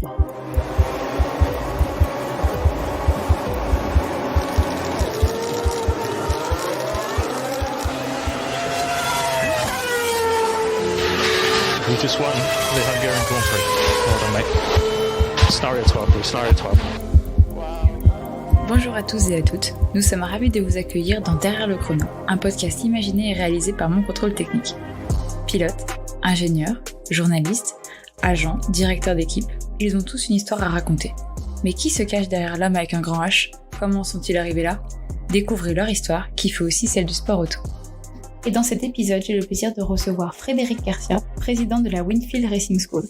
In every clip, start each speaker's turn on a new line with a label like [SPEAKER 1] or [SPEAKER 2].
[SPEAKER 1] We just won the Hungarian Grand Prix. Well done, mate. Scenario 12, please. Scenario 12.
[SPEAKER 2] Bonjour à tous et à toutes, nous sommes ravis de vous accueillir dans Derrière le chrono, un podcast imaginé et réalisé par Mon Contrôle Technique. Pilotes, ingénieurs, journalistes, agents, directeurs d'équipe, ils ont tous une histoire à raconter. Mais qui se cache derrière l'homme avec un grand H ? Comment sont-ils arrivés là ? Découvrez leur histoire, qui fait aussi celle du sport auto. Et dans cet épisode, j'ai le plaisir de recevoir Frédéric Garcia, président de la Winfield Racing School.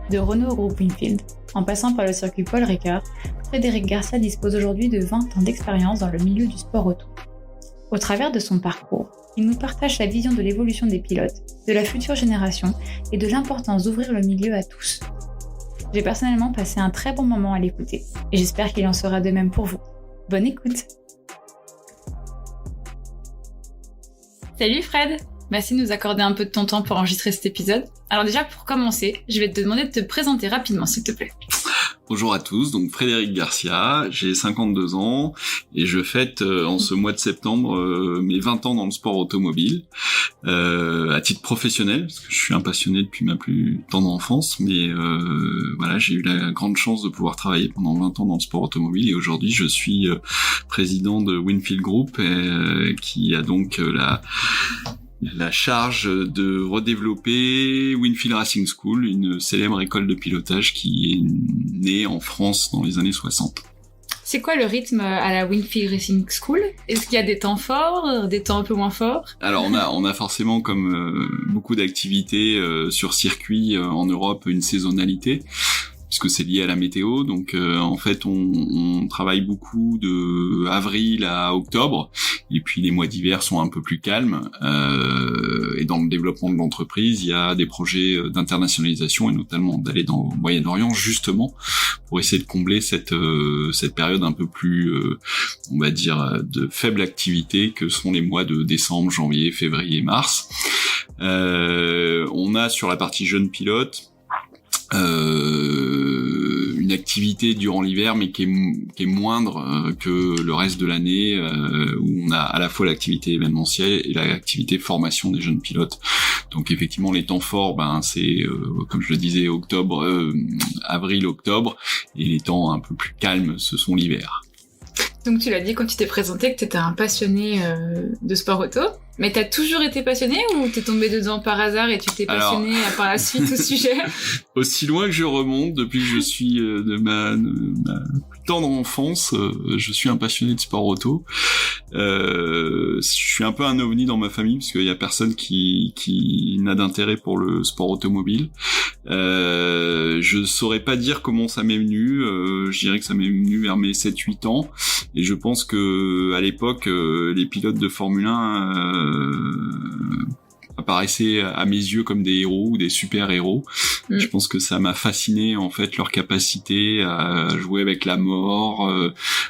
[SPEAKER 2] De Renault au groupe Winfield, en passant par le circuit Paul Ricard, Frédéric Garcia dispose aujourd'hui de 20 ans d'expérience dans le milieu du sport auto. Au travers de son parcours, il nous partage sa vision de l'évolution des pilotes, de la future génération et de l'importance d'ouvrir le milieu à tous. J'ai personnellement passé un très bon moment à l'écouter et j'espère qu'il en sera de même pour vous. Bonne écoute! Salut Fred! Merci de nous accorder un peu de ton temps pour enregistrer cet épisode. Alors déjà, pour commencer, je vais te demander de te présenter rapidement, s'il te plaît.
[SPEAKER 3] Bonjour à tous, donc Frédéric Garcia, j'ai 52 ans et je fête en ce mois de septembre mes 20 ans dans le sport automobile, à titre professionnel, parce que je suis un passionné depuis ma plus tendre enfance, mais voilà, j'ai eu la grande chance de pouvoir travailler pendant 20 ans dans le sport automobile et aujourd'hui je suis président de Winfield Group qui a donc la charge de redévelopper Winfield Racing School, une célèbre école de pilotage qui est née en France dans les années 60.
[SPEAKER 2] C'est quoi le rythme à la Winfield Racing School ? Est-ce qu'il y a des temps forts, des temps un peu moins forts ?
[SPEAKER 3] Alors on a forcément, comme beaucoup d'activités sur circuit en Europe, une saisonnalité, puisque c'est lié à la météo. Donc en fait on travaille beaucoup de avril à octobre, et puis les mois d'hiver sont un peu plus calmes. Et dans le développement de l'entreprise, il y a des projets d'internationalisation et notamment d'aller dans le Moyen-Orient justement pour essayer de combler cette période un peu plus on va dire de faible activité que sont les mois de décembre, janvier, février, mars. On a sur la partie jeunes pilotes une activité durant l'hiver mais qui est moindre que le reste de l'année, où on a à la fois l'activité événementielle et l'activité formation des jeunes pilotes. Donc effectivement les temps forts, c'est comme je le disais avril-octobre, et les temps un peu plus calmes ce sont l'hiver.
[SPEAKER 2] Donc tu l'as dit quand tu t'es présenté que tu étais un passionné de sport auto, mais t'as toujours été passionné ou t'es tombé dedans par hasard et tu t'es passionné par la suite au sujet ?
[SPEAKER 3] Aussi loin que je remonte, depuis que je suis de ma plus tendre enfance, je suis un passionné de sport auto. Je suis un peu un ovni dans ma famille parce qu'il y a personne qui n'a d'intérêt pour le sport automobile. Je saurais pas dire comment ça m'est venu, je dirais que ça m'est venu vers mes 7-8 ans, et je pense que à l'époque les pilotes de Formule 1 apparaissaient à mes yeux comme des héros ou des super-héros. Je pense que ça m'a fasciné en fait leur capacité à jouer avec la mort,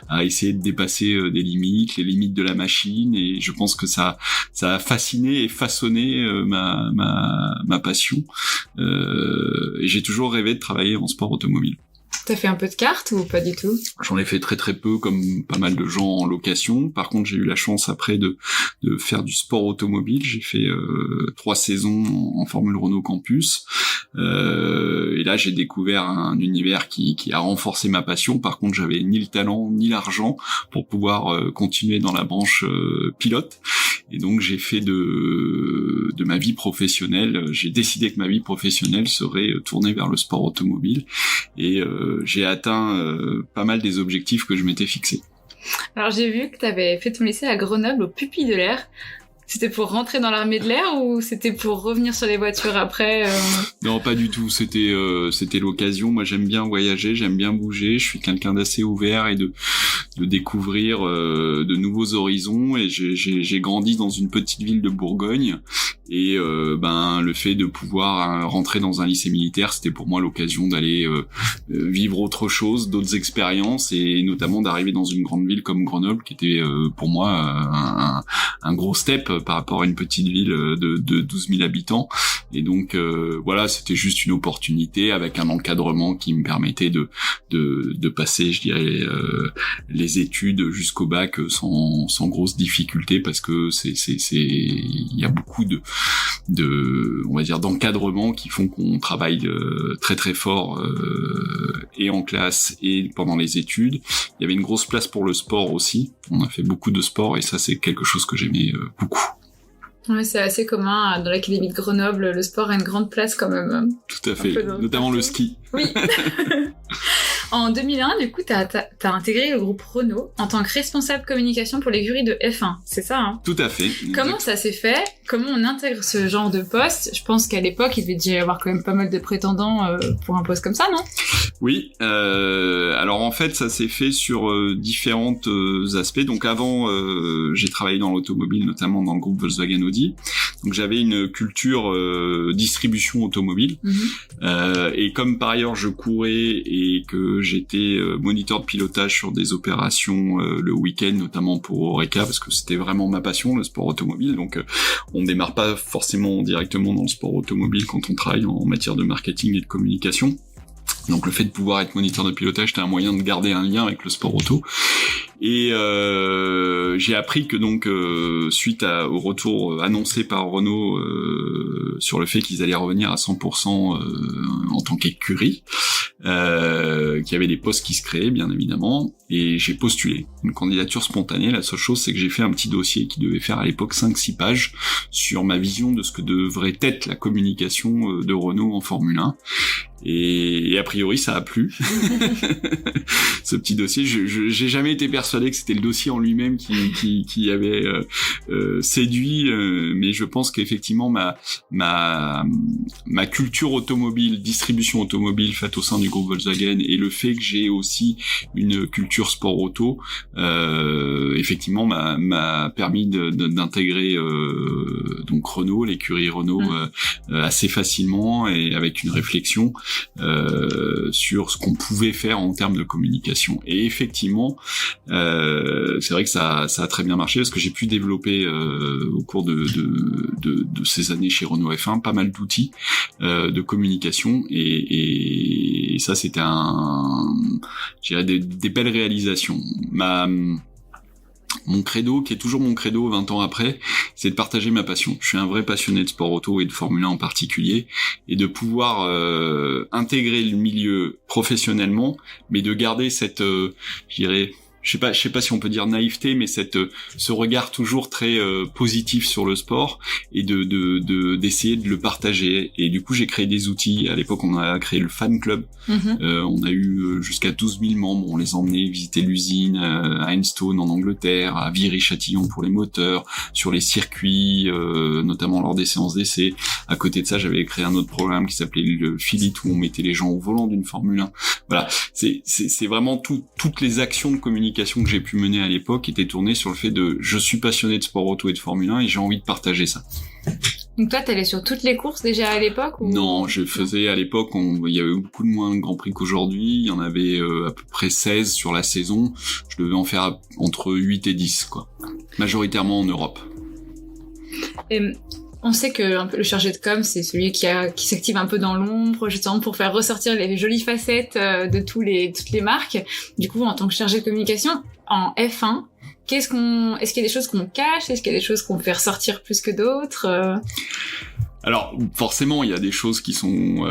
[SPEAKER 3] à essayer de dépasser des limites, les limites de la machine, et je pense que ça a fasciné et façonné ma passion. Et j'ai toujours rêvé de travailler en sport automobile.
[SPEAKER 2] T'as fait un peu de kart ou pas du tout ?
[SPEAKER 3] J'en ai fait très très peu, comme pas mal de gens en location. Par contre, j'ai eu la chance après de faire du sport automobile. J'ai fait 3 saisons en Formule Renault Campus. Et là, j'ai découvert un univers qui a renforcé ma passion. Par contre, j'avais ni le talent ni l'argent pour pouvoir continuer dans la branche pilote. Et donc j'ai fait de ma vie professionnelle, j'ai décidé que ma vie professionnelle serait tournée vers le sport automobile, et j'ai atteint pas mal des objectifs que je m'étais fixés.
[SPEAKER 2] Alors j'ai vu que t'avais fait ton lycée à Grenoble, au Pupilles de l'Air. C'était pour rentrer dans l'armée de l'air ou c'était pour revenir sur les voitures après
[SPEAKER 3] Non, pas du tout. C'était l'occasion. Moi, j'aime bien voyager, j'aime bien bouger. Je suis quelqu'un d'assez ouvert et de découvrir de nouveaux horizons. Et j'ai grandi dans une petite ville de Bourgogne. Et le fait de pouvoir rentrer dans un lycée militaire, c'était pour moi l'occasion d'aller vivre autre chose, d'autres expériences, et notamment d'arriver dans une grande ville comme Grenoble, qui était pour moi un gros step par rapport à une petite ville de 12 000 habitants. Et donc voilà, c'était juste une opportunité avec un encadrement qui me permettait de passer, je dirais, les études jusqu'au bac sans grosse difficulté, parce que il y a beaucoup de on va dire d'encadrement qui font qu'on travaille très très fort et en classe et pendant les études. Il y avait une grosse place pour le sport aussi. On a fait beaucoup de sport et ça c'est quelque chose que j'aimais beaucoup.
[SPEAKER 2] Ouais, c'est assez commun dans l'académie de Grenoble, le sport a une grande place quand même.
[SPEAKER 3] Tout à fait, notamment le ski.
[SPEAKER 2] Oui. En 2001, du coup, t'as intégré le groupe Renault en tant que responsable communication pour l'écurie de F1, c'est ça, hein?
[SPEAKER 3] Tout à fait.
[SPEAKER 2] Comment ça s'est fait? Comment on intègre ce genre de poste? Je pense qu'à l'époque, il devait déjà y avoir quand même pas mal de prétendants pour un poste comme ça, non?
[SPEAKER 3] Oui, alors en fait, ça s'est fait sur différents aspects. Donc avant, j'ai travaillé dans l'automobile, notamment dans le groupe Volkswagen Audi. Donc j'avais une culture distribution automobile. Et comme par ailleurs je courais et que j'étais moniteur de pilotage sur des opérations le week-end, notamment pour Oreca, parce que c'était vraiment ma passion, le sport automobile. Donc on démarre pas forcément directement dans le sport automobile quand on travaille en matière de marketing et de communication. Donc le fait de pouvoir être moniteur de pilotage, c'était un moyen de garder un lien avec le sport auto. Et j'ai appris que donc suite au retour annoncé par Renault sur le fait qu'ils allaient revenir à 100% en tant qu'écurie, qu'il y avait des postes qui se créaient bien évidemment, et j'ai postulé une candidature spontanée. La seule chose, c'est que j'ai fait un petit dossier qui devait faire à l'époque 5-6 pages sur ma vision de ce que devrait être la communication de Renault en Formule 1. Et a priori ça a plu. Ce petit dossier, j'ai jamais été persuadé que c'était le dossier en lui-même qui avait séduit, mais je pense qu'effectivement ma culture automobile, distribution automobile faite au sein du groupe Volkswagen, et le fait que j'ai aussi une culture sport auto, effectivement m'a permis d'intégrer donc Renault, l'écurie Renault, assez facilement et avec une réflexion sur ce qu'on pouvait faire en termes de communication. Et effectivement, c'est vrai que ça a très bien marché, parce que j'ai pu développer au cours de ces années chez Renault F1 pas mal d'outils de communication, et ça c'était je dirais des belles réalisations. Mon credo, qui est toujours mon credo 20 ans après, c'est de partager ma passion. Je suis un vrai passionné de sport auto et de Formule 1 en particulier, et de pouvoir intégrer le milieu professionnellement, mais de garder cette, je dirais, je sais pas si on peut dire naïveté, mais ce regard toujours très positif sur le sport, et d'essayer de le partager. Et du coup, j'ai créé des outils. À l'époque, on a créé le fan club. On a eu jusqu'à 12 000 membres. On les emmenait visiter l'usine à Enstone en Angleterre, à Viry-Châtillon pour les moteurs, sur les circuits, notamment lors des séances d'essai. À côté de ça, j'avais créé un autre programme qui s'appelait le Filit, où on mettait les gens au volant d'une Formule 1. Voilà, c'est vraiment toutes les actions de communication que j'ai pu mener à l'époque étaient tournées sur le fait de je suis passionné de sport auto et de Formule 1 et j'ai envie de partager ça.
[SPEAKER 2] Donc toi, t'allais sur toutes les courses déjà à l'époque ou...
[SPEAKER 3] Non, je faisais à l'époque, il y avait beaucoup de moins de Grands Prix qu'aujourd'hui, il y en avait à peu près 16 sur la saison, je devais en faire entre 8 et 10, quoi. Majoritairement en Europe.
[SPEAKER 2] Et on sait que un peu le chargé de com, c'est celui qui s'active un peu dans l'ombre, justement pour faire ressortir les jolies facettes de toutes les marques. Du coup, en tant que chargé de communication, en F1, est-ce qu'il y a des choses qu'on cache? Est-ce qu'il y a des choses qu'on fait ressortir plus que d'autres?
[SPEAKER 3] Alors forcément, il y a des choses qui sont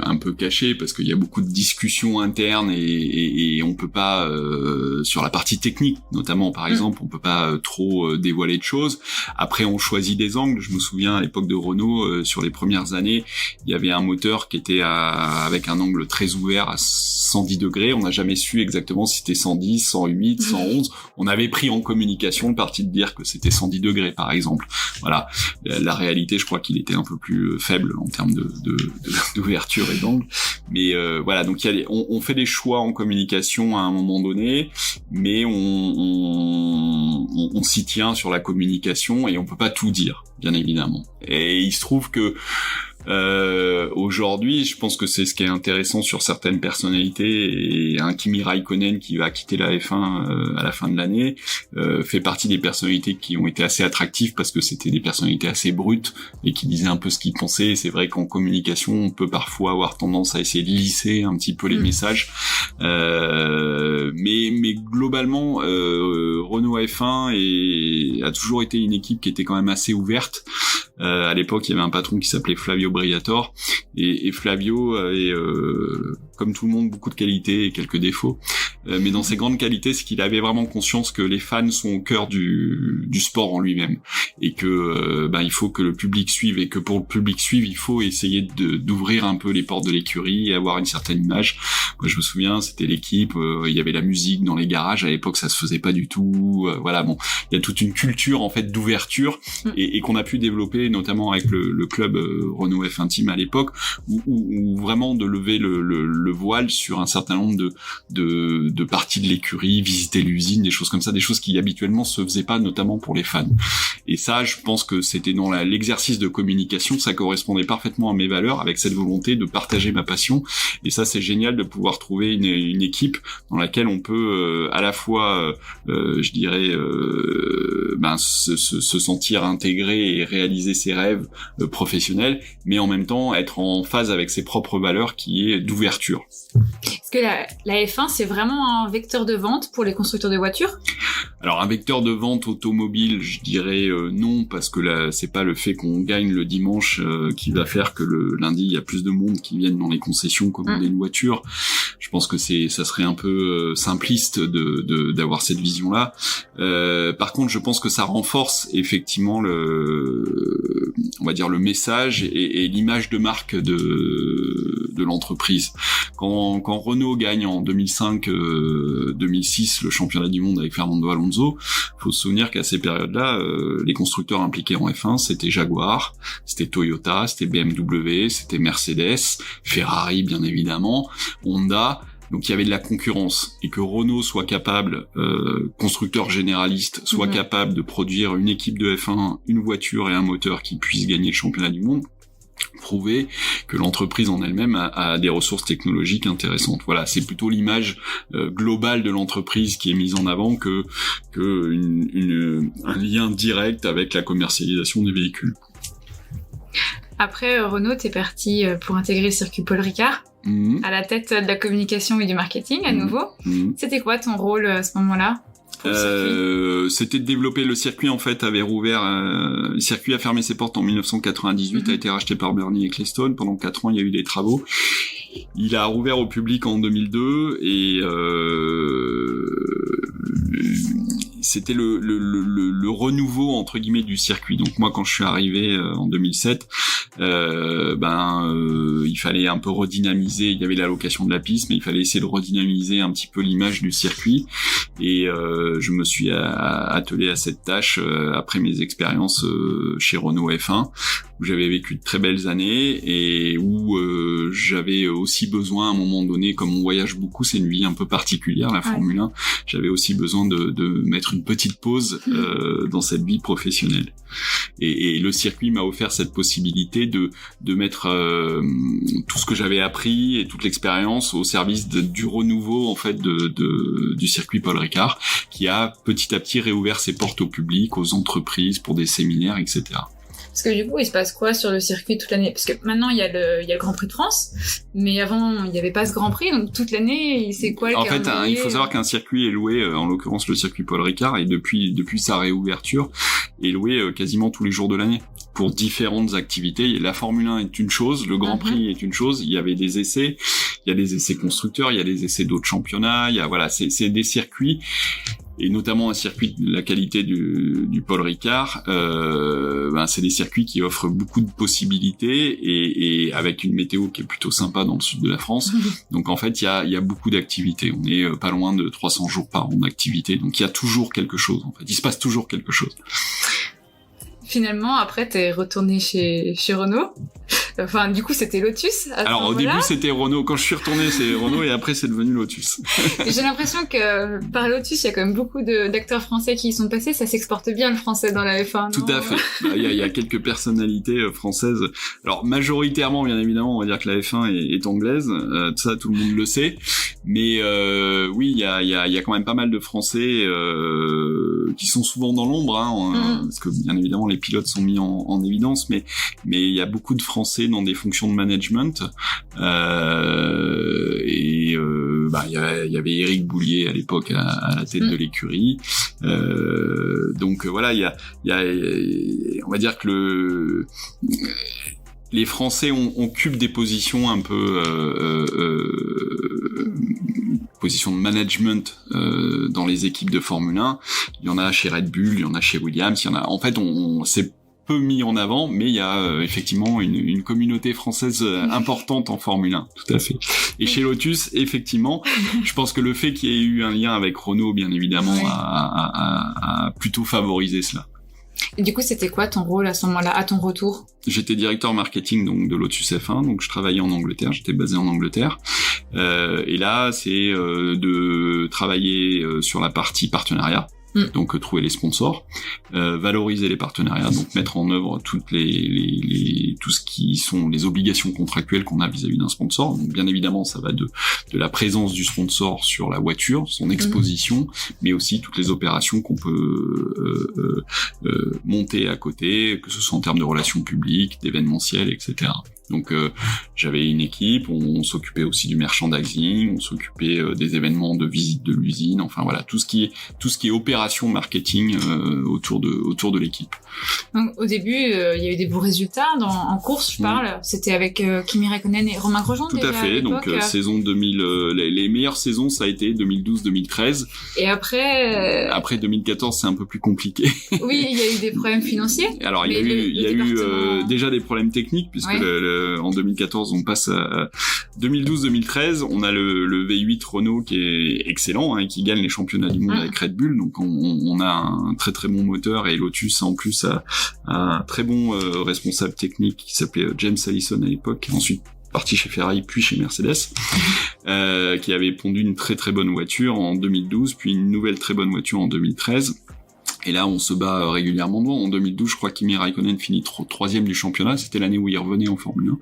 [SPEAKER 3] un peu cachées, parce qu'il y a beaucoup de discussions internes, et on peut pas sur la partie technique notamment, par exemple, on peut pas trop dévoiler de choses. Après, on choisit des angles. Je me souviens à l'époque de Renault, sur les premières années, il y avait un moteur qui était avec un angle très ouvert à 110 degrés. On n'a jamais su exactement si c'était 110, 108, 111. On avait pris en communication le parti de dire que c'était 110 degrés, par exemple. Voilà. La réalité, je crois qu'il était un peu plus faible en termes d'ouverture et d'angle, mais voilà, donc on fait des choix en communication à un moment donné, mais on s'y tient sur la communication, et on peut pas tout dire, bien évidemment. Et il se trouve que Aujourd'hui, je pense que c'est ce qui est intéressant sur certaines personnalités, et un Kimi Raikkonen qui va quitter la F1 à la fin de l'année fait partie des personnalités qui ont été assez attractives parce que c'était des personnalités assez brutes et qui disaient un peu ce qu'ils pensaient. Et c'est vrai qu'en communication, on peut parfois avoir tendance à essayer de lisser un petit peu les messages, mais globalement, Renault F1 a toujours été une équipe qui était quand même assez ouverte. À l'époque, il y avait un patron qui s'appelait Flavio Briatore, et Flavio avait, comme tout le monde, beaucoup de qualités et quelques défauts. Mais dans ses grandes qualités, c'est qu'il avait vraiment conscience que les fans sont au cœur du sport en lui-même, et que il faut que le public suive, et que pour le public suive, il faut essayer d'ouvrir un peu les portes de l'écurie et avoir une certaine image. Moi, je me souviens, c'était l'équipe, il y avait la musique dans les garages. À l'époque, ça se faisait pas du tout. Voilà, bon, il y a toute une culture en fait d'ouverture et qu'on a pu développer, notamment avec le club Renault F1 Team à l'époque, où vraiment de lever le voile sur un certain nombre de parties de l'écurie, visiter l'usine, des choses comme ça, des choses qui habituellement se faisaient pas, notamment pour les fans. Et ça, je pense que c'était dans l'exercice de communication, ça correspondait parfaitement à mes valeurs, avec cette volonté de partager ma passion. Et ça, c'est génial de pouvoir trouver une équipe dans laquelle on peut à la fois, je dirais, se sentir intégré et réaliser ses rêves professionnels, mais en même temps être en phase avec ses propres valeurs, qui est d'ouverture.
[SPEAKER 2] Est-ce que la F1, c'est vraiment un vecteur de vente pour les constructeurs de voitures ?
[SPEAKER 3] Alors un vecteur de vente automobile, je dirais non, parce que là, c'est pas le fait qu'on gagne le dimanche qui va faire que le lundi il y a plus de monde qui viennent dans les concessions commander une voiture. Je pense que ça serait un peu simpliste d'avoir cette vision-là. Par contre, je pense que ça renforce effectivement on va dire le message et l'image de marque de l'entreprise. Quand Renault gagne en 2005-2006 le championnat du monde avec Fernando Alonso, faut se souvenir qu'à ces périodes-là, les constructeurs impliqués en F1, c'était Jaguar, c'était Toyota, c'était BMW, c'était Mercedes, Ferrari bien évidemment, Honda. Donc il y avait de la concurrence, et que Renault soit capable, constructeur généraliste, soit capable de produire une équipe de F1, une voiture et un moteur qui puisse gagner le championnat du monde, prouver que l'entreprise en elle-même a des ressources technologiques intéressantes. Voilà, c'est plutôt l'image globale de l'entreprise qui est mise en avant que un lien direct avec la commercialisation des véhicules.
[SPEAKER 2] Après Renault, t'es parti pour intégrer le circuit Paul Ricard, à la tête de la communication et du marketing à nouveau. C'était quoi ton rôle à ce moment-là ?
[SPEAKER 3] C'était de développer le circuit. En fait, avait rouvert, le circuit a fermé ses portes en 1998, a été racheté par Bernie Ecclestone. Pendant 4 ans, il y a eu des travaux. Il a rouvert au public en 2002 et c'était le renouveau entre guillemets du circuit. Donc moi, quand je suis arrivé en 2007, il fallait un peu redynamiser. Il y avait la location de la piste, mais il fallait essayer de redynamiser un petit peu l'image du circuit. Et je me suis attelé à cette tâche après mes expériences chez Renault F1, où j'avais vécu de très belles années et où j'avais aussi besoin à un moment donné, comme on voyage beaucoup, c'est une vie un peu particulière, la Formule 1, j'avais aussi besoin de mettre une petite pause dans cette vie professionnelle. Et le circuit m'a offert cette possibilité de mettre tout ce que j'avais appris et toute l'expérience au service du renouveau en fait du circuit Paul Ricard, qui a petit à petit réouvert ses portes au public, aux entreprises, pour des séminaires, etc.
[SPEAKER 2] Parce que du coup, il se passe quoi sur le circuit toute l'année ? Parce que maintenant, il y a le Grand Prix de France, mais avant, il n'y avait pas ce Grand Prix, donc toute l'année, c'est quoi le calendrier ?
[SPEAKER 3] En fait, il faut savoir qu'un circuit est loué, en l'occurrence le circuit Paul Ricard, et depuis sa réouverture, est loué quasiment tous les jours de l'année, pour différentes activités. La Formule 1 est une chose, le Grand Prix est une chose, il y avait des essais, il y a des essais constructeurs, il y a des essais d'autres championnats, c'est des circuits, et notamment un circuit de la qualité du Paul Ricard, c'est des circuits qui offrent beaucoup de possibilités et avec une météo qui est plutôt sympa dans le sud de la France. Donc en fait, il y a beaucoup d'activités. On est pas loin de 300 jours par an d'activité. Donc il y a toujours quelque chose. En fait, il se passe toujours quelque chose.
[SPEAKER 2] Finalement, après, t'es retourné chez Renault. Enfin, du coup, c'était Lotus.
[SPEAKER 3] Alors au début, c'était Renault. Quand je suis retourné, c'est Renault et après c'est devenu Lotus.
[SPEAKER 2] J'ai l'impression que par Lotus, il y a quand même beaucoup d'acteurs français qui y sont passés. Ça s'exporte bien le français dans la F1.
[SPEAKER 3] Tout à fait. Il y a quelques personnalités françaises. Alors majoritairement, bien évidemment, on va dire que la F1 est anglaise. Ça, tout le monde le sait. Mais oui, il y a quand même pas mal de Français qui sont souvent dans l'ombre, hein, parce que bien évidemment les pilotes sont mis en évidence, mais il y a beaucoup de Français dans des fonctions de management. Et il y avait Éric Boulier à l'époque à la tête de l'écurie. Donc voilà, il y a on va dire que les Français occupent des positions un peu positions de management dans les équipes de Formule 1. Il y en a chez Red Bull, il y en a chez Williams, il y en a. En fait, on s'est peu mis en avant, mais il y a effectivement une communauté française importante en Formule 1, tout à fait. Et chez Lotus, effectivement, je pense que le fait qu'il y ait eu un lien avec Renault, bien évidemment, a plutôt favorisé cela.
[SPEAKER 2] Et du coup, c'était quoi ton rôle à ce moment-là, à ton retour ?
[SPEAKER 3] J'étais directeur marketing donc de Lotus F1, donc je travaillais en Angleterre, j'étais basé en Angleterre. Et là, c'est de travailler sur la partie partenariat. Donc trouver les sponsors, valoriser les partenariats, donc mettre en œuvre toutes les tout ce qui sont les obligations contractuelles qu'on a vis-à-vis d'un sponsor. Donc bien évidemment, ça va de la présence du sponsor sur la voiture, son exposition, mais aussi toutes les opérations qu'on peut monter à côté, que ce soit en termes de relations publiques, d'événementiel, etc. Donc j'avais une équipe, on s'occupait aussi du merchandising, on s'occupait des événements de visite de l'usine, enfin voilà, tout ce qui est opération marketing autour de l'équipe.
[SPEAKER 2] Donc au début, il y a eu des beaux résultats en course, je parle, c'était avec Kimi Räikkönen et Romain Grosjean.
[SPEAKER 3] Tout à fait, donc saison 2000 les meilleures saisons ça a été 2012-2013.
[SPEAKER 2] Et après
[SPEAKER 3] 2014, c'est un peu plus compliqué.
[SPEAKER 2] Oui, il y a eu des problèmes financiers.
[SPEAKER 3] Alors il y a eu déjà des problèmes techniques puisque en 2014, on passe à 2012-2013, on a le V8 Renault qui est excellent, hein, qui gagne les championnats du monde avec Red Bull, donc on a un très très bon moteur, et Lotus en plus a un très bon responsable technique qui s'appelait James Allison à l'époque, qui est ensuite parti chez Ferrari puis chez Mercedes, qui avait pondu une très très bonne voiture en 2012, puis une nouvelle très bonne voiture en 2013. Et là, on se bat régulièrement devant. En 2012, je crois que Kimi Räikkönen finit troisième du championnat. C'était l'année où il revenait en Formule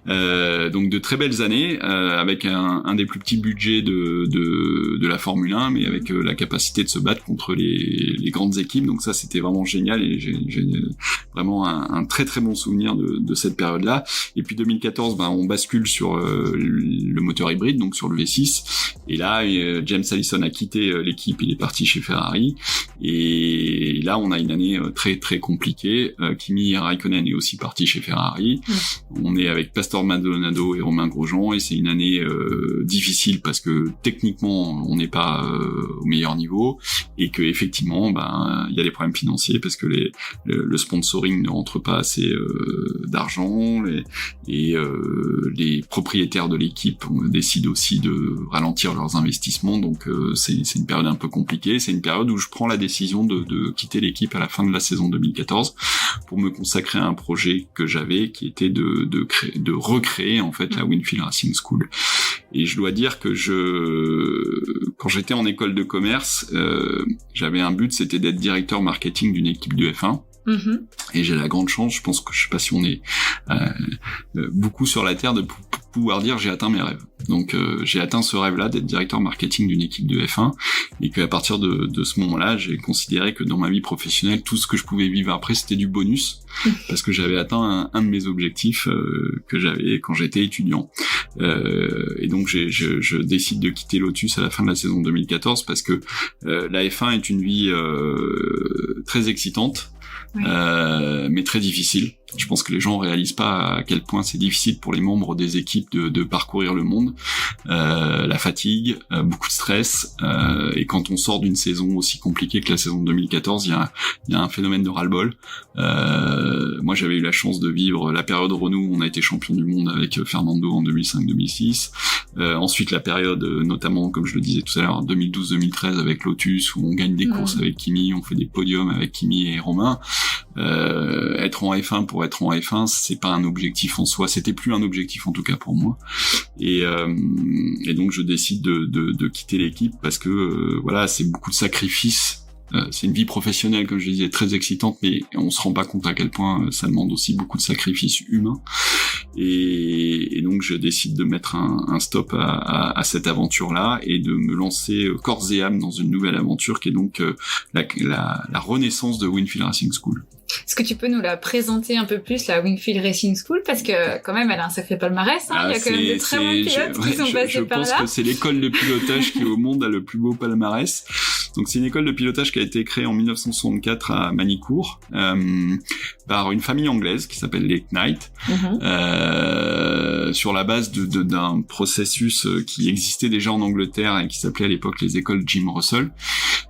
[SPEAKER 3] 1. Donc de très belles années, avec un des plus petits budgets de la Formule 1, mais avec la capacité de se battre contre les grandes équipes. Donc ça, c'était vraiment génial, et j'ai vraiment un très très bon souvenir de cette période-là. Et puis 2014, on bascule sur le moteur hybride, donc sur le V6. Et là, James Allison a quitté l'équipe, il est parti chez Ferrari. Et là, on a une année très très compliquée. Kimi Räikkönen est aussi parti chez Ferrari. On est avec Pastor Maldonado et Romain Grosjean, et c'est une année difficile parce que techniquement, on n'est pas au meilleur niveau, et que effectivement, il y a des problèmes financiers parce que le sponsoring ne rentre pas assez d'argent, et les propriétaires de l'équipe décident aussi de ralentir leurs investissements. Donc c'est une période un peu compliquée. C'est une période où je prends la décision de quitter l'équipe à la fin de la saison 2014 pour me consacrer à un projet que j'avais, qui était de recréer en fait la Winfield Racing School. Et je dois dire que quand j'étais en école de commerce, j'avais un but, c'était d'être directeur marketing d'une équipe de F1. Et j'ai la grande chance, je pense que je sais pas si on est beaucoup sur la terre, de pouvoir dire j'ai atteint mes rêves. Donc j'ai atteint ce rêve-là d'être directeur marketing d'une équipe de F1, et qu'à partir de ce moment-là, j'ai considéré que dans ma vie professionnelle, tout ce que je pouvais vivre après, c'était du bonus, parce que j'avais atteint un de mes objectifs que j'avais quand j'étais étudiant. Et donc je décide de quitter Lotus à la fin de la saison 2014, parce que la F1 est une vie très excitante, mais très difficile. Je pense que les gens réalisent pas à quel point c'est difficile pour les membres des équipes de parcourir le monde. La fatigue, beaucoup de stress, et quand on sort d'une saison aussi compliquée que la saison 2014, il y a un phénomène de ras-le-bol. Moi, j'avais eu la chance de vivre la période Renault où on a été champion du monde avec Fernando en 2005-2006. Ensuite, la période, notamment, comme je le disais tout à l'heure, 2012-2013 avec Lotus, où on gagne des courses avec Kimi, on fait des podiums avec Kimi et Romain. être en F1 pour être en F1, c'est pas un objectif en soi. C'était plus un objectif en tout cas pour moi. Et donc je décide de quitter l'équipe parce que voilà, c'est beaucoup de sacrifices. C'est une vie professionnelle, comme je disais, très excitante, mais on se rend pas compte à quel point ça demande aussi beaucoup de sacrifices humains. Et donc je décide de mettre un stop à cette aventure-là et de me lancer corps et âme dans une nouvelle aventure qui est donc la renaissance de Winfield Racing School.
[SPEAKER 2] Est-ce que tu peux nous la présenter un peu plus, la Winfield Racing School, parce que quand même elle a un sacré palmarès, hein. Il y a quand même de très bons pilotes qui sont passés par là. Je pense
[SPEAKER 3] que c'est l'école de pilotage qui au monde a le plus beau palmarès. Donc c'est une école de pilotage qui a été créée en 1964 à Manicourt par une famille anglaise qui s'appelle les Knight, sur la base d'un processus qui existait déjà en Angleterre et qui s'appelait à l'époque les écoles Jim Russell.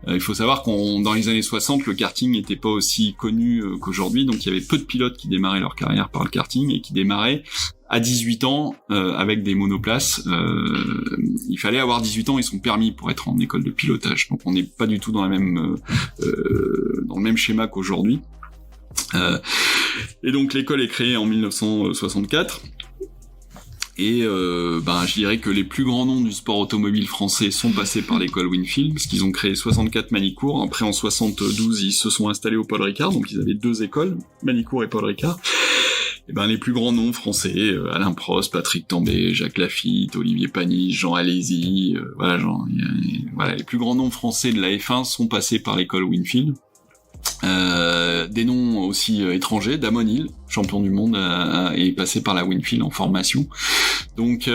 [SPEAKER 3] Il faut savoir dans les années 60, le karting n'était pas aussi connu qu'aujourd'hui, donc il y avait peu de pilotes qui démarraient leur carrière par le karting et qui démarraient à 18 ans avec des monoplaces. Il fallait avoir 18 ans et son permis pour être en école de pilotage. Donc on n'est pas du tout dans le même schéma qu'aujourd'hui. Et donc l'école est créée en 1964. Et je dirais que les plus grands noms du sport automobile français sont passés par l'école Winfield, parce qu'ils ont créé 64 Manicourt. Après, en 72, ils se sont installés au Paul Ricard, donc ils avaient 2 écoles, Manicourt et Paul Ricard. Et les plus grands noms français, Alain Prost, Patrick Tambay, Jacques Lafitte, Olivier Panis, Jean Alési, les plus grands noms français de la F1 sont passés par l'école Winfield. Des noms aussi étrangers, Damon Hill, champion du monde, est passé par la Winfield en formation. Donc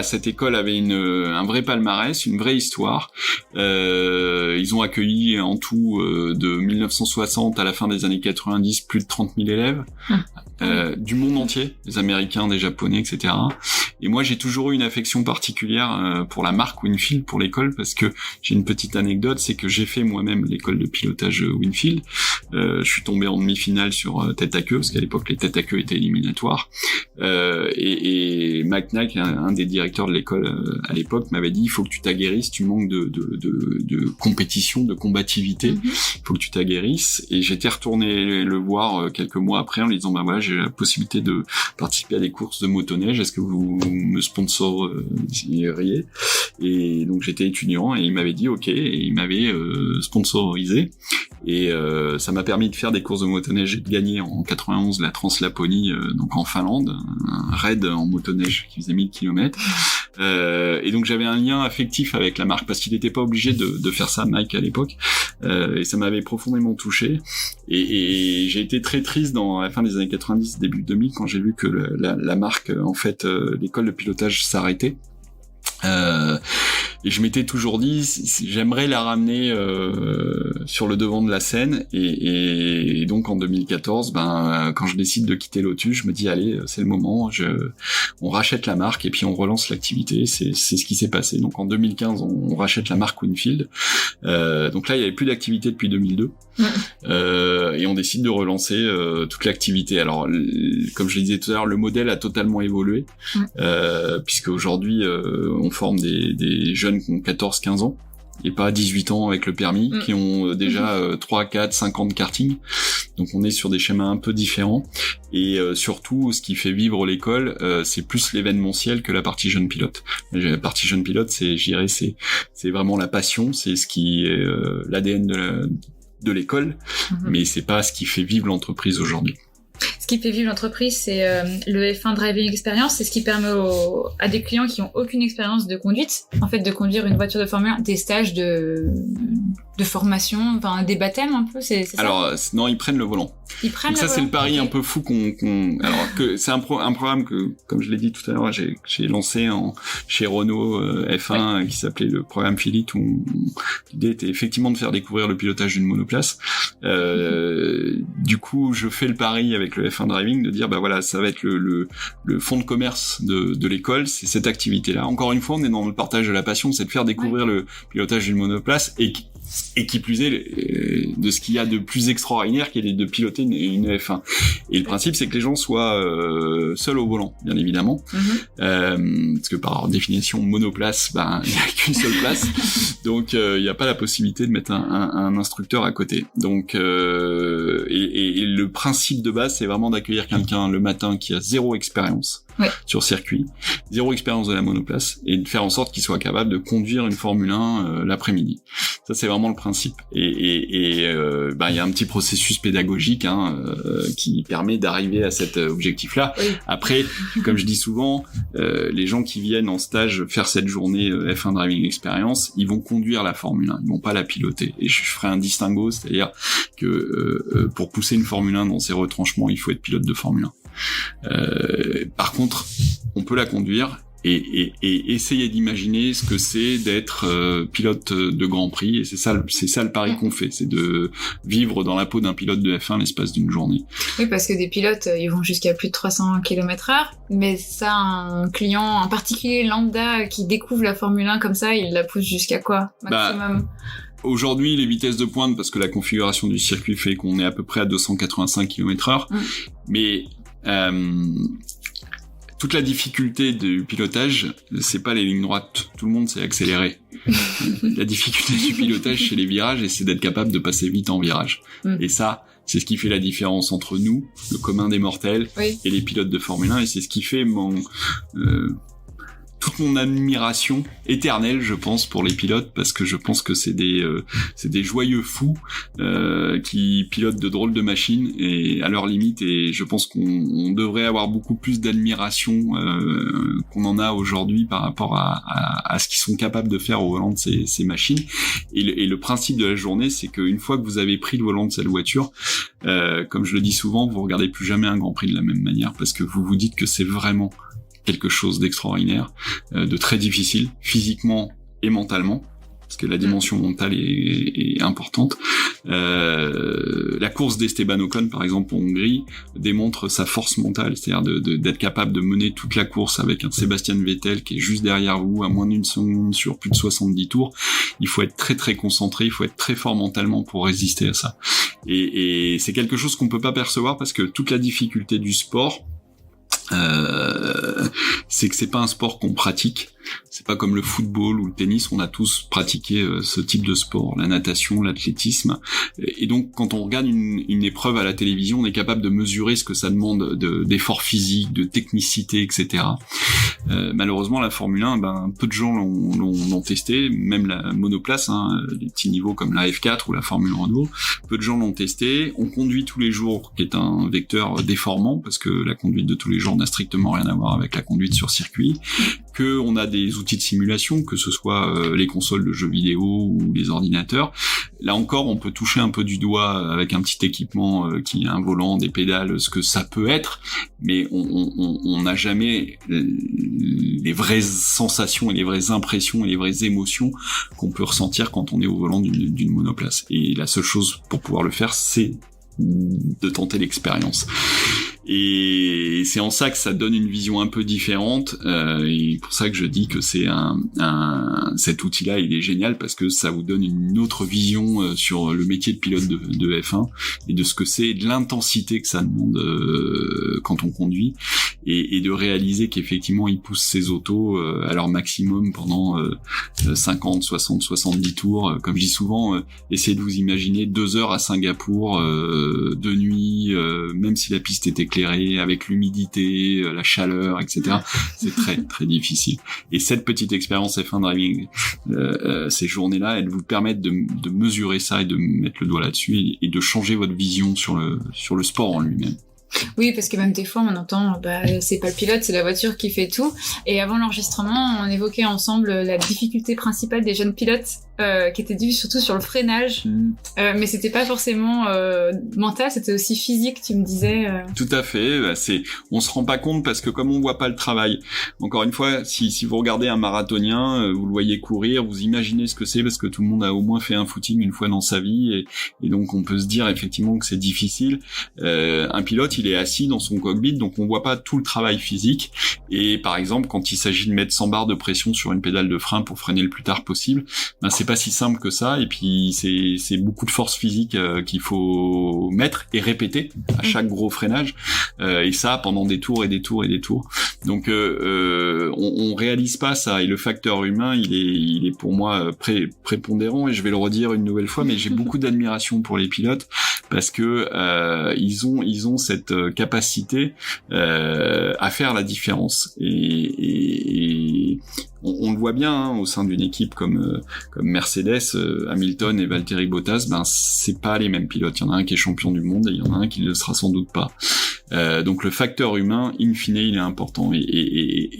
[SPEAKER 3] cette école avait un vrai palmarès, une vraie histoire. Ils ont accueilli en tout de 1960 à la fin des années 90 plus de 30 000 élèves du monde entier, des Américains, des Japonais, etc. Et moi, j'ai toujours eu une affection particulière pour la marque Winfield, pour l'école, parce que j'ai une petite anecdote, c'est que j'ai fait moi-même l'école de pilotage Winfield. Je suis tombé en demi-finale sur tête à queue, parce qu'à l'époque, les têtes à queue étaient éliminatoires. Et McNack, un des directeurs de l'école à l'époque, m'avait dit, il faut que tu t'aguerrisses, tu manques de compétition, de combativité, il faut que tu t'aguerrisses. Et j'étais retourné le voir quelques mois après en lui disant, j'ai la possibilité de participer à des courses de motoneige, est-ce que vous me sponsoriseriez? Et donc j'étais étudiant et il m'avait dit ok, et il m'avait sponsorisé. Et ça m'a permis de faire des courses de motoneige et de gagner en 91 la Trans-Laponie, donc en Finlande, un raid en motoneige qui faisait 1000 km. Et donc j'avais un lien affectif avec la marque parce qu'il n'était pas obligé de faire ça, Mike, à l'époque. Et ça m'avait profondément touché. Et j'ai été très triste à la fin des années 90, début 2000, quand j'ai vu que la marque, en fait, l'école de pilotage s'arrêtait. Et je m'étais toujours dit, j'aimerais la ramener sur le devant de la scène. Et donc en 2014, quand je décide de quitter Lotus, je me dis allez, c'est le moment. On rachète la marque et puis on relance l'activité. C'est ce qui s'est passé. Donc en 2015, on rachète la marque Winfield. Donc là, il y avait plus d'activité depuis 2002. Et on décide de relancer toute l'activité. Alors, comme je le disais tout à l'heure, le modèle a totalement évolué, puisque aujourd'hui, on forme des jeunes qui ont 14-15 ans, et pas 18 ans avec le permis, qui ont déjà 3, 4, 5 ans de karting. Donc on est sur des schémas un peu différents. Et surtout, ce qui fait vivre l'école, c'est plus l'événementiel que la partie jeune pilote. La partie jeune pilote, c'est vraiment la passion, c'est ce qui est l'ADN de l'école, mais c'est pas ce qui fait vivre l'entreprise aujourd'hui.
[SPEAKER 2] Ce qui fait vivre l'entreprise, c'est le F1 Driving Experience, c'est ce qui permet à des clients qui ont aucune expérience de conduite, en fait, de conduire une voiture de Formule 1, des stages de formation, enfin des baptêmes un peu, c'est ça?
[SPEAKER 3] Alors non, ils prennent le volant. Donc ça, c'est le pari un peu fou alors que c'est un programme que, comme je l'ai dit tout à l'heure, j'ai lancé chez Renault F1 qui s'appelait le programme Philippe, où l'idée était effectivement de faire découvrir le pilotage d'une monoplace. Du coup, je fais le pari avec le F1 Driving de dire ça va être le fonds de commerce de l'école, c'est cette activité-là. Encore une fois, on est dans le partage de la passion, c'est de faire découvrir le pilotage d'une monoplace et Et qui plus est, de ce qu'il y a de plus extraordinaire, qui est de piloter une F1. Et le principe, c'est que les gens soient seuls au volant, bien évidemment, parce que par définition monoplace, il n'y a qu'une seule place, donc il n'y a pas la possibilité de mettre un instructeur à côté. Donc et le principe de base, c'est vraiment d'accueillir quelqu'un le matin qui a zéro expérience sur circuit, zéro expérience de la monoplace, et de faire en sorte qu'il soit capable de conduire une Formule 1 l'après-midi. Ça, c'est vraiment le principe. Et il y a un petit processus pédagogique qui permet d'arriver à cet objectif-là. Oui. Après, comme je dis souvent, les gens qui viennent en stage faire cette journée F1 Driving Experience, ils vont conduire la Formule 1, ils vont pas la piloter. Et je ferai un distinguo, c'est-à-dire que pour pousser une Formule 1 dans ses retranchements, il faut être pilote de Formule 1. Par contre, on peut la conduire et essayer d'imaginer ce que c'est d'être pilote de Grand Prix, et c'est ça le pari qu'on fait, c'est de vivre dans la peau d'un pilote de F1 l'espace d'une journée. Oui,
[SPEAKER 2] parce que des pilotes, ils vont jusqu'à plus de 300 km/h, mais ça, un client, un particulier lambda qui découvre la Formule 1 comme ça, il la pousse jusqu'à quoi, maximum?
[SPEAKER 3] Aujourd'hui, les vitesses de pointe, parce que la configuration du circuit fait qu'on est à peu près à 285 km/h, mais toute la difficulté du pilotage, c'est pas les lignes droites. Tout le monde sait accélérer. La difficulté du pilotage, c'est les virages, et c'est d'être capable de passer vite en virage. Et ça, c'est ce qui fait la différence entre nous, le commun des mortels, et les pilotes de Formule 1, et c'est ce qui fait toute mon admiration éternelle, je pense, pour les pilotes, parce que je pense que c'est des joyeux fous qui pilotent de drôles de machines et à leur limite, et je pense qu'on devrait avoir beaucoup plus d'admiration qu'on en a aujourd'hui par rapport à ce qu'ils sont capables de faire au volant de ces machines. Et le principe de la journée, c'est qu'une fois que vous avez pris le volant de cette voiture, comme je le dis souvent, vous regardez plus jamais un Grand Prix de la même manière, parce que vous vous dites que c'est vraiment quelque chose d'extraordinaire, de très difficile, physiquement et mentalement, parce que la dimension mentale est importante. La course d'Esteban Ocon, par exemple, en Hongrie, démontre sa force mentale, c'est-à-dire d'être capable de mener toute la course avec un Sébastien Vettel qui est juste derrière vous, à moins d'une seconde sur plus de 70 tours. Il faut être très très concentré, il faut être très fort mentalement pour résister à ça. Et c'est quelque chose qu'on peut pas percevoir, parce que toute la difficulté du sport, c'est que c'est pas un sport qu'on pratique. C'est pas comme le football ou le tennis, on a tous pratiqué ce type de sport, la natation, l'athlétisme. Et donc, quand on regarde une épreuve à la télévision, on est capable de mesurer ce que ça demande d'effort physique, de technicité, etc. Malheureusement, la Formule 1, peu de gens l'ont testé, même la monoplace, les petits niveaux comme la F4 ou la Formule Renault, peu de gens l'ont testé. On conduit tous les jours, qui est un vecteur déformant, parce que la conduite de tous les jours n'a strictement rien à voir avec la conduite sur circuit, que on a des outils de simulation, que ce soit les consoles de jeux vidéo ou les ordinateurs. Là encore, on peut toucher un peu du doigt avec un petit équipement qui a un volant, des pédales, ce que ça peut être, mais on n'a jamais les vraies sensations et les vraies impressions et les vraies émotions qu'on peut ressentir quand on est au volant d'une monoplace. Et la seule chose pour pouvoir le faire, c'est de tenter l'expérience. Et c'est en ça que ça donne une vision un peu différente, et pour ça que je dis que c'est cet outil-là, il est génial, parce que ça vous donne une autre vision sur le métier de pilote de F1 et de ce que c'est, de l'intensité que ça demande quand on conduit, et de réaliser qu'effectivement ils poussent ces autos à leur maximum pendant 50, 60, 70 tours. Comme je dis souvent, essayez de vous imaginer 2 heures à Singapour de nuit, même si la piste est éclairée, avec l'humidité, la chaleur, etc. C'est très très difficile. Et cette petite expérience F1 Driving, ces journées-là, elles vous permettent de mesurer ça et de mettre le doigt là-dessus, et de changer votre vision sur le sport en lui-même.
[SPEAKER 2] Oui, parce que même des fois, on entend, c'est pas le pilote, c'est la voiture qui fait tout. Et avant l'enregistrement, on évoquait ensemble la difficulté principale des jeunes pilotes, qui était due surtout sur le freinage. Mais c'était pas forcément mental, c'était aussi physique, tu me disais.
[SPEAKER 3] Tout à fait. On se rend pas compte, parce que comme on voit pas le travail. Encore une fois, si vous regardez un marathonien, vous le voyez courir, vous imaginez ce que c'est, parce que tout le monde a au moins fait un footing une fois dans sa vie, et donc on peut se dire effectivement que c'est difficile. Un pilote, il est assis dans son cockpit, donc on voit pas tout le travail physique. Et par exemple, quand il s'agit de mettre 100 barres de pression sur une pédale de frein pour freiner le plus tard possible, c'est pas si simple que ça, et puis c'est beaucoup de force physique qu'il faut mettre et répéter à chaque gros freinage, et ça pendant des tours et des tours et des tours. Donc on réalise pas ça, et le facteur humain il est pour moi prépondérant, et je vais le redire une nouvelle fois, mais j'ai beaucoup d'admiration pour les pilotes parce que ils ont cette capacité à faire la différence, et on le voit bien hein, au sein d'une équipe comme Mercedes, Hamilton et Valtteri Bottas, ben c'est pas les mêmes pilotes. Il y en a un qui est champion du monde et il y en a un qui ne le sera sans doute pas. Donc le facteur humain, in fine, il est important. Et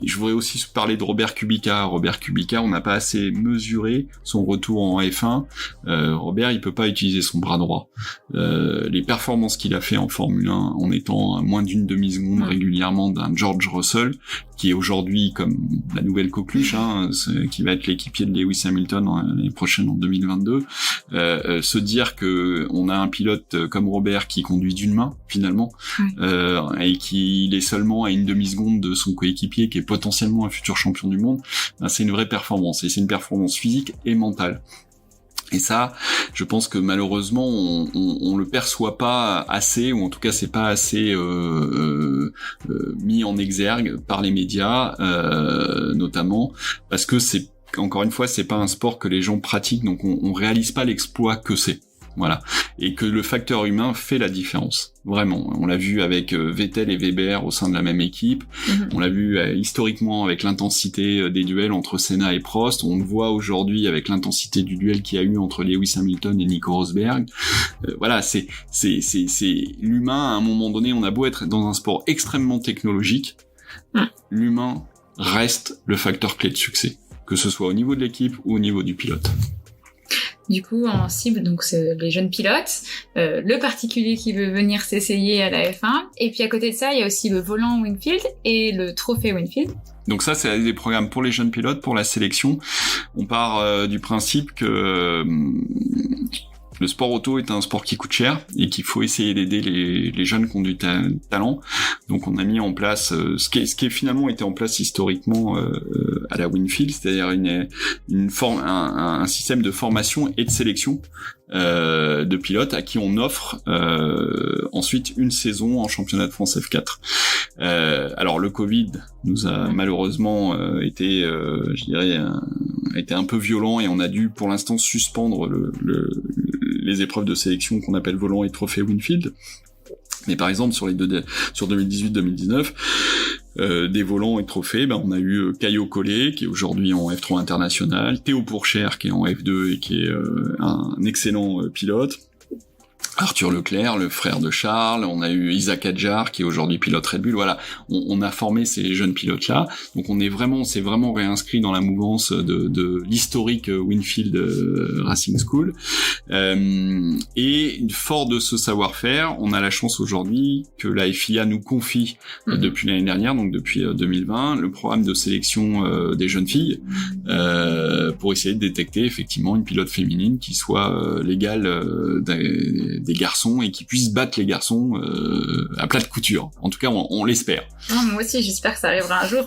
[SPEAKER 3] je voudrais aussi parler de Robert Kubica. Robert Kubica, on n'a pas assez mesuré son retour en F1. Robert, il peut pas utiliser son bras droit. Les performances qu'il a fait en Formule 1 en étant à moins d'une demi-seconde régulièrement d'un George Russell, qui est aujourd'hui comme la nouvelle coqueluche, hein, qui va être l'équipier de Lewis Hamilton l'année prochaine en 2022, se dire que on a un pilote comme Robert qui conduit d'une main finalement, et qu'il est seulement à une demi-seconde de son coéquipier qui est potentiellement un futur champion du monde, ben c'est une vraie performance, et c'est une performance physique et mentale. Et ça, je pense que malheureusement, on le perçoit pas assez, ou en tout cas, c'est pas assez mis en exergue par les médias, notamment, parce que c'est, encore une fois, c'est pas un sport que les gens pratiquent, donc on réalise pas l'exploit que c'est. Voilà. Et que le facteur humain fait la différence. Vraiment. On l'a vu avec Vettel et Weber au sein de la même équipe. On l'a vu historiquement avec l'intensité des duels entre Senna et Prost. On le voit aujourd'hui avec l'intensité du duel qu'il y a eu entre Lewis Hamilton et Nico Rosberg. Voilà, c'est l'humain, à un moment donné, on a beau être dans un sport extrêmement technologique, l'humain reste le facteur clé de succès. Que ce soit au niveau de l'équipe ou au niveau du pilote.
[SPEAKER 2] Du coup, en cible, donc c'est les jeunes pilotes, le particulier qui veut venir s'essayer à la F1, et puis à côté de ça, il y a aussi le volant Winfield et le trophée Winfield.
[SPEAKER 3] Donc ça, c'est des programmes pour les jeunes pilotes, pour la sélection. On part du principe que le sport auto est un sport qui coûte cher et qu'il faut essayer d'aider les jeunes qui ont du talent. Donc on a mis en place ce qui est finalement été en place historiquement à la Winfield, c'est-à-dire un système de formation et de sélection de pilotes à qui on offre ensuite une saison en championnat de France F4. Alors le Covid nous a malheureusement été, je dirais, été un peu violent, et on a dû pour l'instant suspendre les épreuves de sélection qu'on appelle volant et trophée Winfield. Mais par exemple sur 2018-2019, des volants et trophées, ben on a eu Caio Collet qui est aujourd'hui en F3 international, Théo Pourchère qui est en F2 et qui est un excellent pilote, Arthur Leclerc, le frère de Charles, on a eu Isaac Adjar qui est aujourd'hui pilote Red Bull. Voilà, on a formé ces jeunes pilotes-là, donc on s'est vraiment réinscrit dans la mouvance de l'historique Winfield Racing School. Et fort de ce savoir-faire, on a la chance aujourd'hui que la FIA nous confie depuis l'année dernière, donc depuis 2020, le programme de sélection des jeunes filles pour essayer de détecter effectivement une pilote féminine qui soit l'égale des garçons et qui puissent battre les garçons à plat de couture. En tout cas, on l'espère.
[SPEAKER 2] Non, moi aussi, j'espère que ça arrivera un jour.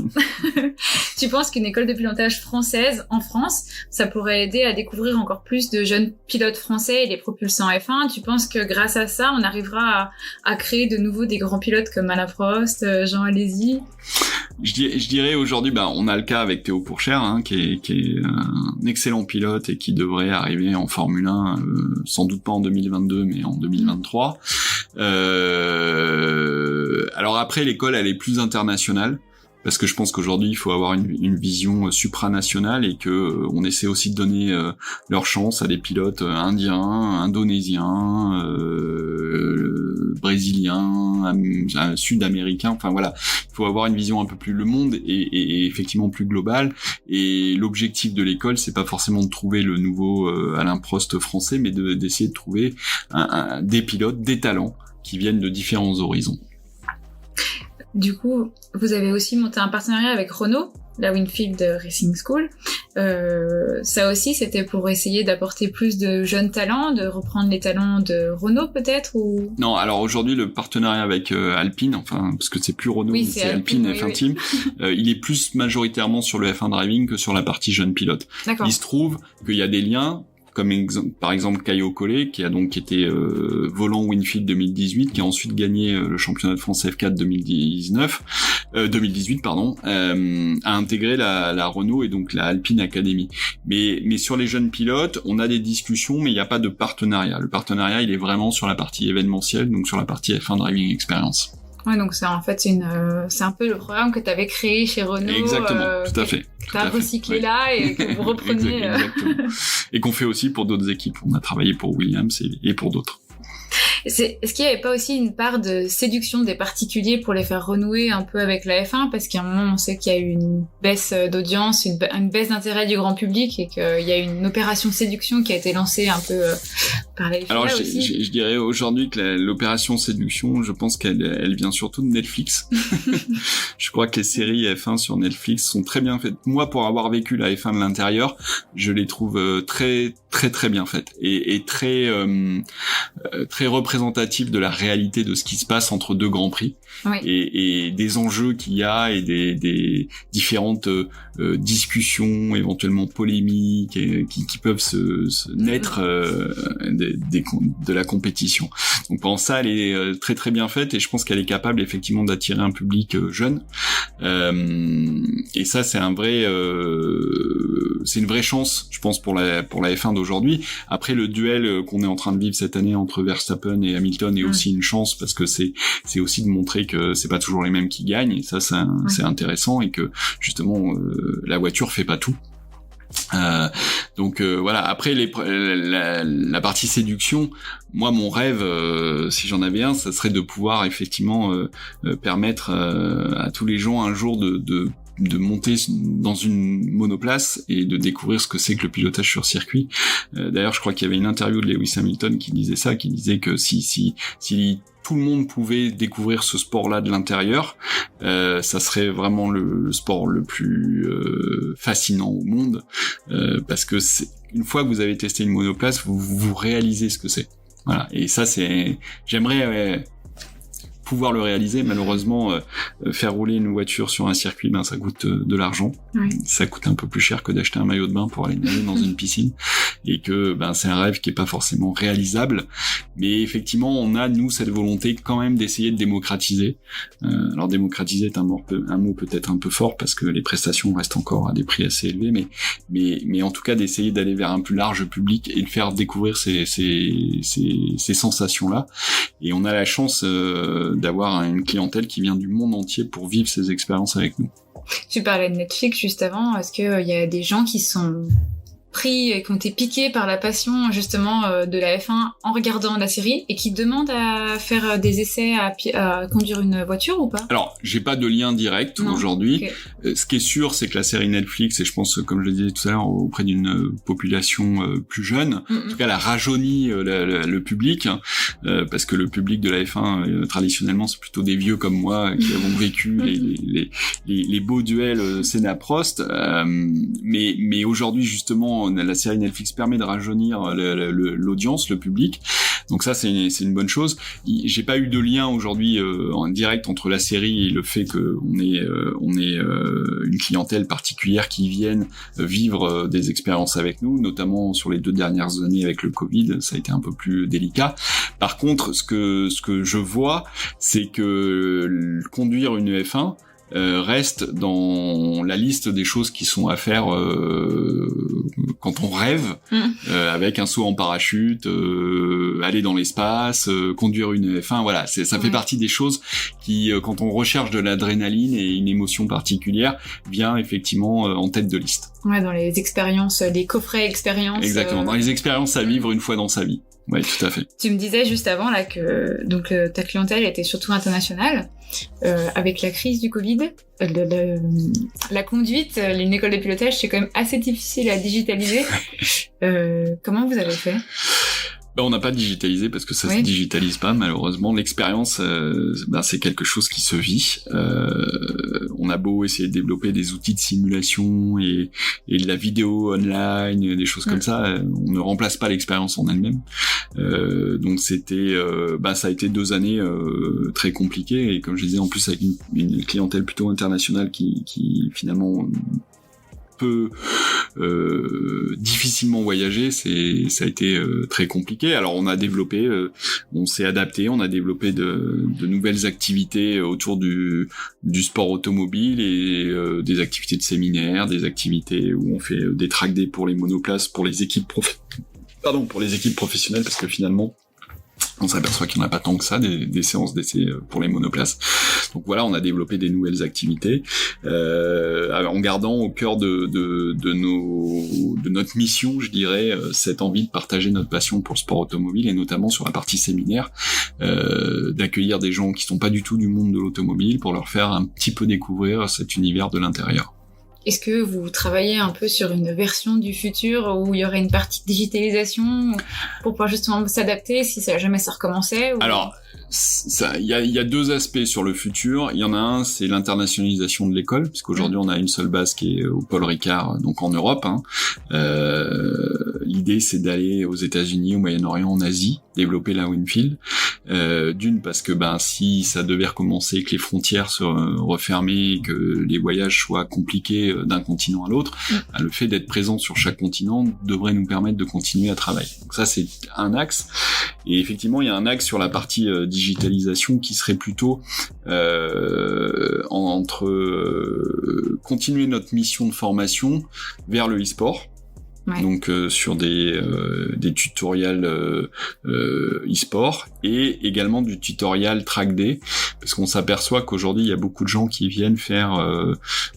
[SPEAKER 2] Tu penses qu'une école de pilotage française en France, ça pourrait aider à découvrir encore plus de jeunes pilotes français et les propulser en F1 ? Tu penses que grâce à ça, on arrivera à créer de nouveau des grands pilotes comme Alain Prost, Jean Alesi ?
[SPEAKER 3] Je dirais aujourd'hui, on a le cas avec Théo Pourchère, hein, qui est un excellent pilote et qui devrait arriver en Formule 1, sans doute pas en 2022, mais en 2023. Alors après, l'école, elle est plus internationale, parce que je pense qu'aujourd'hui, il faut avoir une vision supranationale, et que on essaie aussi de donner leur chance à des pilotes indiens, indonésiens, brésiliens, sud-américains. Enfin voilà, il faut avoir une vision un peu plus, le monde est effectivement plus global, et l'objectif de l'école, c'est pas forcément de trouver le nouveau Alain Prost français, mais d'essayer de trouver des pilotes, des talents qui viennent de différents horizons.
[SPEAKER 2] Du coup, vous avez aussi monté un partenariat avec Renault la Winfield Racing School. Ça aussi, c'était pour essayer d'apporter plus de jeunes talents, de reprendre les talents de Renault peut-être ou...
[SPEAKER 3] Non, alors aujourd'hui le partenariat avec Alpine, enfin parce que c'est plus Renault,
[SPEAKER 2] oui,
[SPEAKER 3] c'est Alpine F1 Team, il est plus majoritairement sur le F1 Driving que sur la partie jeune pilote.
[SPEAKER 2] D'accord.
[SPEAKER 3] Il se trouve qu'il y a des liens, comme par exemple Caio Collet, qui a donc été volant Winfield 2018, qui a ensuite gagné le championnat de France F4 2018, a intégré la Renault et donc la Alpine Academy. Mais sur les jeunes pilotes, on a des discussions, mais il n'y a pas de partenariat. Le partenariat, il est vraiment sur la partie événementielle, donc sur la partie F1 Driving Experience.
[SPEAKER 2] Ouais, donc c'est un peu le programme que tu avais créé chez Renault.
[SPEAKER 3] Exactement, tout à fait.
[SPEAKER 2] Que tu as recyclé là et que vous reprenez.
[SPEAKER 3] Exactement. Et qu'on fait aussi pour d'autres équipes. On a travaillé pour Williams et pour d'autres.
[SPEAKER 2] Est-ce qu'il n'y avait pas aussi une part de séduction des particuliers pour les faire renouer un peu avec la F1 ? Parce qu'à un moment, on sait qu'il y a eu une baisse d'audience, une baisse d'intérêt du grand public et qu'il y a eu une opération séduction qui a été lancée un peu par la FIA.
[SPEAKER 3] Alors,
[SPEAKER 2] aussi.
[SPEAKER 3] je dirais aujourd'hui que l'opération séduction, je pense qu'elle vient surtout de Netflix. Je crois que les séries F1 sur Netflix sont très bien faites. Moi, pour avoir vécu la F1 de l'intérieur, je les trouve très bien faites et très représentatif de la réalité de ce qui se passe entre deux grands prix.
[SPEAKER 2] Oui.
[SPEAKER 3] Et des enjeux qu'il y a et des différentes discussions éventuellement polémiques qui peuvent se naître de la compétition. Donc pendant ça, elle est très bien faite et je pense qu'elle est capable effectivement d'attirer un public jeune. Et ça, c'est c'est une vraie chance, je pense, pour la F1 d'aujourd'hui. Après, le duel qu'on est en train de vivre cette année entre Verstappen et Hamilton est aussi une chance parce que c'est aussi de montrer que c'est pas toujours les mêmes qui gagnent et ça, c'est intéressant et que justement la voiture fait pas tout. Donc voilà. Après la partie séduction, moi mon rêve, si j'en avais un, ça serait de pouvoir effectivement permettre à tous les gens un jour de monter dans une monoplace et de découvrir ce que c'est que le pilotage sur circuit. D'ailleurs, je crois qu'il y avait une interview de Lewis Hamilton qui disait que si tout le monde pouvait découvrir ce sport-là de l'intérieur, ça serait vraiment le sport le plus fascinant au monde, parce que une fois que vous avez testé une monoplace, vous réalisez ce que c'est. Voilà. Et ça, j'aimerais pouvoir le réaliser. Malheureusement, faire rouler une voiture sur un circuit, ça coûte de l'argent. Oui. Ça coûte un peu plus cher que d'acheter un maillot de bain pour aller nager dans une piscine. Et que c'est un rêve qui est pas forcément réalisable. Mais effectivement, on a, nous, cette volonté quand même d'essayer de démocratiser. Alors démocratiser est un mot peut-être un peu fort parce que les prestations restent encore à des prix assez élevés, mais en tout cas d'essayer d'aller vers un plus large public et de faire découvrir ces sensations-là. Et on a la chance d'avoir une clientèle qui vient du monde entier pour vivre ces expériences avec nous.
[SPEAKER 2] Tu parlais de Netflix juste avant. Est-ce qu'il y a des gens qui sont pris et qui ont été piqués par la passion justement de la F1 en regardant la série et qui demandent à faire des essais à conduire une voiture ou pas ? Alors,
[SPEAKER 3] j'ai pas de lien direct aujourd'hui. Okay. Ce qui est sûr, c'est que la série Netflix, et je pense, comme je le disais tout à l'heure, auprès d'une population plus jeune, en tout cas, elle a rajeuni le public, parce que le public de la F1, traditionnellement, c'est plutôt des vieux comme moi qui avons vécu les beaux duels Senna-Prost. Mais aujourd'hui, justement, la série Netflix permet de rajeunir l'audience, le public. Donc ça, c'est une bonne chose. J'ai pas eu de lien aujourd'hui en direct entre la série et le fait qu'on ait une clientèle particulière qui vienne vivre des expériences avec nous, notamment sur les 2 dernières années avec le Covid, ça a été un peu plus délicat. Par contre, ce que je vois, c'est que conduire une F1 reste dans la liste des choses qui sont à faire quand on rêve, avec un saut en parachute, aller dans l'espace, conduire une F1, voilà, ça fait partie des choses qui, quand on recherche de l'adrénaline et une émotion particulière, vient effectivement en tête de liste.
[SPEAKER 2] Ouais, dans les expériences, les coffrets expériences.
[SPEAKER 3] Exactement, dans les expériences à vivre une fois dans sa vie. Oui, tout à fait.
[SPEAKER 2] Tu me disais juste avant là que donc ta clientèle était surtout internationale. Avec la crise du Covid, la conduite, une école de pilotage, c'est quand même assez difficile à digitaliser. Comment vous avez fait ?
[SPEAKER 3] On n'a pas digitalisé parce que ça se digitalise pas, malheureusement. L'expérience, c'est quelque chose qui se vit. On a beau essayer de développer des outils de simulation et de la vidéo online, des choses comme ça, on ne remplace pas l'expérience en elle-même. Donc c'était, ça a été 2 années très compliquées, et comme je disais, en plus avec une clientèle plutôt internationale qui finalement peut difficilement voyager, ça a été très compliqué. Alors on a développé, on s'est adapté, on a développé de nouvelles activités autour du sport automobile et des activités de séminaire, des activités où on fait des track days pour les monoplaces, pour les équipes professionnelles, parce que finalement on s'aperçoit qu'il n'y en a pas tant que ça, des séances d'essai pour les monoplaces. Donc voilà, on a développé des nouvelles activités, en gardant au cœur de notre mission, je dirais, cette envie de partager notre passion pour le sport automobile, et notamment sur la partie séminaire, d'accueillir des gens qui sont pas du tout du monde de l'automobile pour leur faire un petit peu découvrir cet univers de l'intérieur.
[SPEAKER 2] Est-ce que vous travaillez un peu sur une version du futur où il y aurait une partie de digitalisation pour pouvoir justement s'adapter si jamais ça recommençait ou...
[SPEAKER 3] Alors, il y a 2 aspects sur le futur. Il y en a un, c'est l'internationalisation de l'école, puisqu'aujourd'hui on a une seule base qui est au Paul Ricard, donc en Europe. L'idée, c'est d'aller aux États-Unis, au Moyen-Orient, en Asie, développer la Winfield. D'une, parce que si ça devait recommencer, que les frontières se refermaient, que les voyages soient compliqués d'un continent à l'autre, le fait d'être présent sur chaque continent devrait nous permettre de continuer à travailler. Donc ça, c'est un axe. Et effectivement, il y a un axe sur la partie digitalisation qui serait plutôt entre continuer notre mission de formation vers le e-sport. Ouais. Donc sur des tutoriels e-sport, et également du tutoriel track day, parce qu'on s'aperçoit qu'aujourd'hui il y a beaucoup de gens qui viennent faire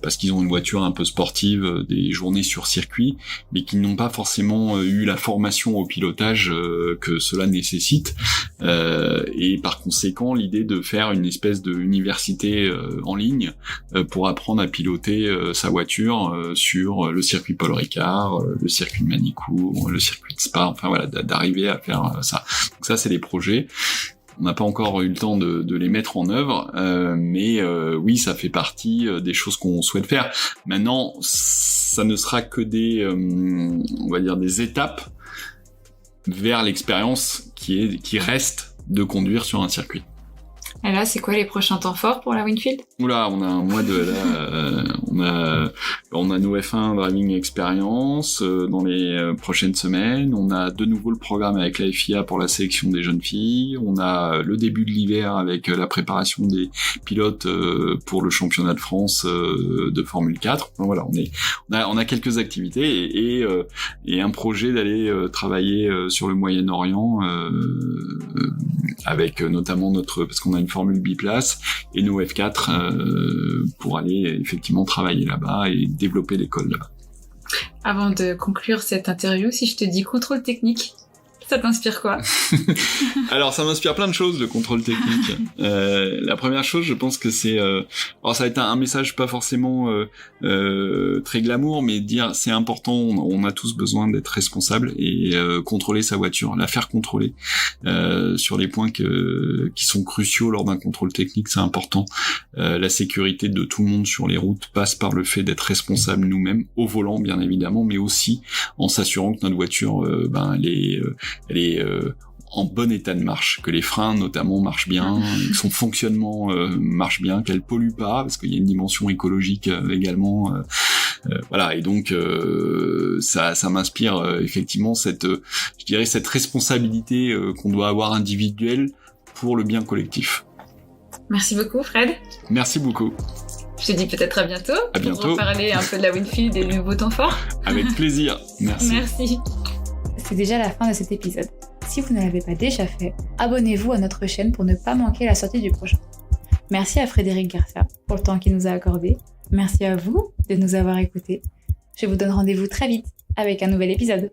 [SPEAKER 3] parce qu'ils ont une voiture un peu sportive, des journées sur circuit, mais qui n'ont pas forcément eu la formation au pilotage que cela nécessite, et par conséquent l'idée de faire une espèce de université en ligne pour apprendre à piloter sa voiture sur le circuit Paul Ricard, le circuit de Manicourt, le circuit de Spa, enfin voilà, d'arriver à faire ça. Donc ça, c'est des projets. On n'a pas encore eu le temps de les mettre en œuvre, mais oui, ça fait partie des choses qu'on souhaite faire. Maintenant, ça ne sera que on va dire des étapes vers l'expérience qui reste de conduire sur un circuit.
[SPEAKER 2] Et là, c'est quoi les prochains temps forts pour la Winfield ?
[SPEAKER 3] Oula, on a un mois on a nos F1 Driving Experience dans les prochaines semaines. On a de nouveau le programme avec la FIA pour la sélection des jeunes filles. On a le début de l'hiver avec la préparation des pilotes pour le championnat de France de Formule 4. Enfin, voilà, on a quelques activités et un projet d'aller travailler sur le Moyen-Orient avec notamment parce qu'on a une Formule biplace et nos F4 pour aller effectivement travailler là-bas et développer l'école là-bas.
[SPEAKER 2] Avant de conclure cette interview, si je te dis contrôle technique, ça t'inspire quoi ?
[SPEAKER 3] Alors ça m'inspire plein de choses, le contrôle technique. La première chose, je pense que c'est alors ça va être un message pas forcément très glamour, mais dire c'est important, on a tous besoin d'être responsable et contrôler sa voiture, la faire contrôler sur les points qui sont cruciaux lors d'un contrôle technique, c'est important. La sécurité de tout le monde sur les routes passe par le fait d'être responsable nous-mêmes au volant bien évidemment, mais aussi en s'assurant que notre voiture elle est en bon état de marche, que les freins notamment marchent bien, que son fonctionnement marche bien, qu'elle pollue pas, parce qu'il y a une dimension écologique également. Voilà, et donc ça m'inspire effectivement cette responsabilité qu'on doit avoir individuelle pour le bien collectif.
[SPEAKER 2] Merci beaucoup Fred.
[SPEAKER 3] Merci beaucoup.
[SPEAKER 2] Je te dis peut-être à bientôt.
[SPEAKER 3] À bientôt.
[SPEAKER 2] Pour reparler un peu de la Winfield et le nouveau temps fort.
[SPEAKER 3] Avec plaisir. Merci.
[SPEAKER 2] Merci. C'est déjà la fin de cet épisode. Si vous ne l'avez pas déjà fait, abonnez-vous à notre chaîne pour ne pas manquer la sortie du prochain. Merci à Frédéric Garcia pour le temps qu'il nous a accordé. Merci à vous de nous avoir écoutés. Je vous donne rendez-vous très vite avec un nouvel épisode.